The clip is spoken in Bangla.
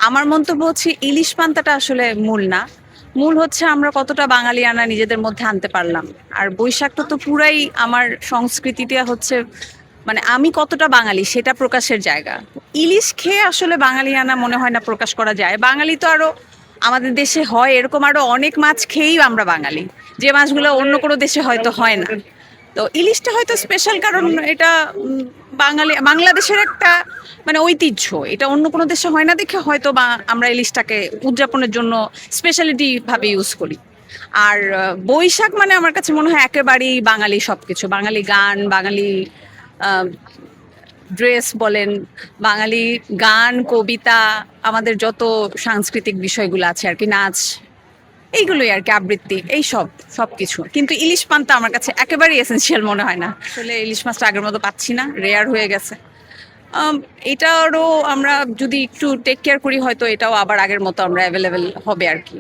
আমার মন্তব্য হচ্ছে ইলিশ পান্তাটা আসলে মূল না। মূল হচ্ছে আমরা কতটা বাঙালিয়ানা নিজেদের মধ্যে আনতে পারলাম। আর বৈশাখটা তো পুরাই আমার সংস্কৃতিটা হচ্ছে, মানে আমি কতটা বাঙালি সেটা প্রকাশের জায়গা। ইলিশ খেয়ে আসলে বাঙালিয়ানা মনে হয় না প্রকাশ করা যায়। বাঙালি তো আরো আমাদের দেশে হয় এরকম আরো অনেক মাছ খেয়েই আমরা বাঙালি, যে মাছগুলো অন্য কোনো দেশে হয়তো হয় না। তো ইলিশটা হয়তো স্পেশাল কারণ এটা বাংলাদেশের একটা মানে ঐতিহ্য, এটা অন্য কোনো দেশে হয় না দেখে হয়তো বা আমরা ইলিশটাকে উদযাপনের জন্য স্পেশালিটি ভাবে ইউজ করি। আর বৈশাখ মানে আমার কাছে মনে হয় একেবারেই বাঙালি, সবকিছু বাঙালি, গান বাঙালি, ড্রেস বলেন, বাঙালি গান কবিতা, আমাদের যত সাংস্কৃতিক বিষয়গুলো আছে আর কি, নাচ, এইগুলোই আর কি, আবৃত্তি, এই সব সবকিছু। কিন্তু ইলিশ পান্তা আমার কাছে একেবারেই এসেনশিয়াল মনে হয় না। আসলে ইলিশ মাছটা আগের মতো পাচ্ছি না, রেয়ার হয়ে গেছে। এটারও আমরা যদি একটু টেক কেয়ার করি হয়তো এটাও আবার আগের মতো আমরা অ্যাভেলেবেল হবে আর কি।